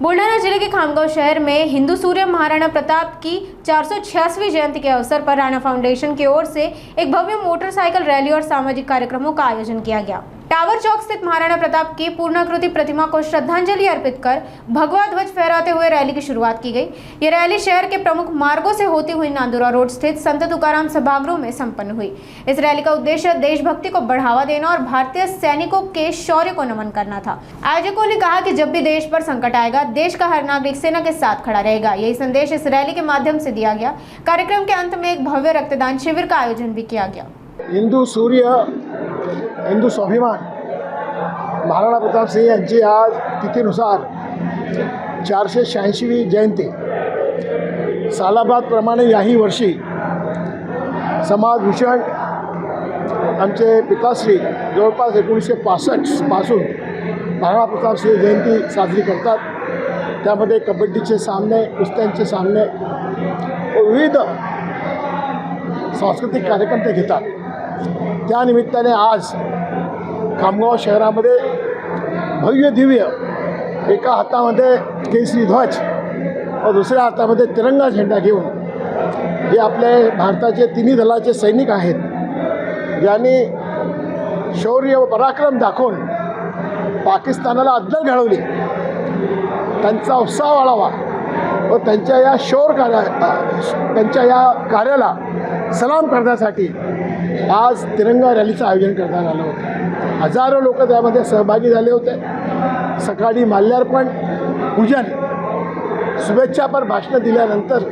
बुल्ढाना जिले के खामगांव शहर में हिंदू सूर्य महाराणा प्रताप की 486वीं जयंती के अवसर पर राणा फाउंडेशन की ओर से एक भव्य मोटरसाइकिल रैली और सामाजिक कार्यक्रमों का आयोजन किया गया। टावर चौक स्थित महाराणा प्रताप की पूर्णाकृति प्रतिमा को श्रद्धांजलि अर्पित कर भगवा ध्वज फहराते हुए रैली की शुरुआत की गई। ये रैली शहर के प्रमुख मार्गों से होती हुई नांदुरा रोड स्थित संत तुकाराम सभागृह में संपन्न हुई। इस रैली का उद्देश्य देशभक्ति को बढ़ावा देना और भारतीय सैनिकों के शौर्य को नमन करना था। आयोजकों ने कहा कि जब भी देश पर संकट आएगा, देश का हर नागरिक सेना के साथ खड़ा रहेगा। यही संदेश इस रैली के माध्यम से दिया गया। कार्यक्रम के अंत में एक भव्य रक्तदान शिविर का आयोजन भी किया गया। हिंदू सूर्य, हिंदू स्वाभिमान महाराणा प्रताप सिंह यांची आज तिथीनुसार 486वी जयंती। सालाबादप्रमाणे याही वर्षी समाजभूषण आमचे पिताश्री जवळपास 1965 पासून महाराणा प्रताप सिंह जयंती साजरी करतात। त्यामध्ये कबड्डीचे सामने, कुस्त्यांचे सामने व विविध सांस्कृतिक कार्यक्रम ते घेतात। त्यानिमित्ताने आज खामगाव शहरामध्ये भव्य दिव्य एका हातामध्ये केसरी ध्वज व दुसऱ्या हातामध्ये तिरंगा झेंडा घेऊन जे आपले भारताचे तिन्ही दलाचे सैनिक आहेत, ज्यांनी शौर्य व पराक्रम दाखवून पाकिस्तानाला अद्दल घडवली, त्यांचा उत्साह वाढावा व त्यांच्या या कार्याला सलाम करण्यासाठी आज तिरंगा रॅलीचं आयोजन करण्यात आलं होतं। हजारो लोक त्यामध्ये सहभागी झाले होते। सकाळी माल्यार्पण, पूजन, शुभेच्छापर भाषणं दिल्यानंतर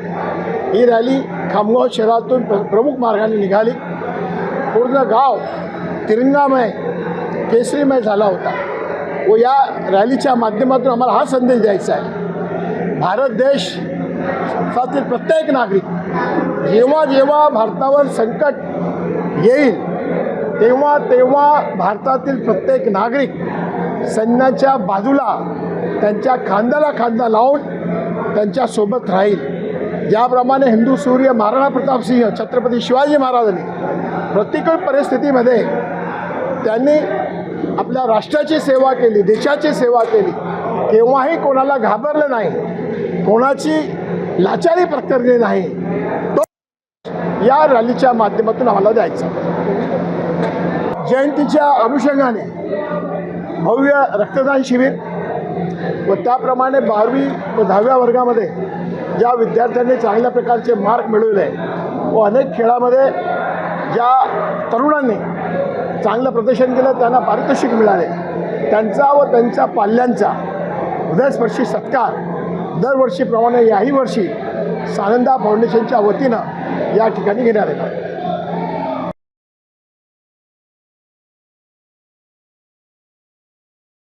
ही रॅली खामगाव शहरातून प्रमुख मार्गाने निघाली। पूर्ण गाव तिरंगामय, केसरीमय झाला होता व या रॅलीच्या माध्यमातून आम्हाला हा संदेश द्यायचा आहे, भारत देशातील प्रत्येक नागरिक जेव्हा जेव्हा भारतावर संकट येईल तेव्हा भारतातील प्रत्येक नागरिक सैन्याच्या बाजूला त्यांच्या खांद्याला खांदा लावून त्यांच्यासोबत राहील। ज्याप्रमाणे हिंदू सूर्य महाराणा प्रताप सिंह छत्रपती शिवाजी महाराजांनी प्रतिकूल परिस्थितीमध्ये त्यांनी आपल्या राष्ट्राची सेवा केली, देशाची सेवा केली, केव्हाही कोणाला घाबरलं नाही, कोणाची लाचारी पत्करली नाही, तो या रॅलीच्या माध्यमातून आम्हाला द्यायचा। जयंतीच्या अनुषंगाने भव्य रक्तदान शिबिर व त्याप्रमाणे 12वी व 10व्या वर्गामध्ये ज्या विद्यार्थ्यांनी चांगल्या प्रकारचे मार्क मिळवले व अनेक खेळामध्ये ज्या तरुणांनी चांगलं प्रदर्शन केलं त्यांना पारितोषिक मिळाले, त्यांचा व त्यांच्या पाल्यांचा हृदयस्पर्शी सत्कार दरवर्षीप्रमाणे याही वर्षी सानंदा फाउंडेशनच्या वतीनं या ठिकाणी घेण्यात येणार।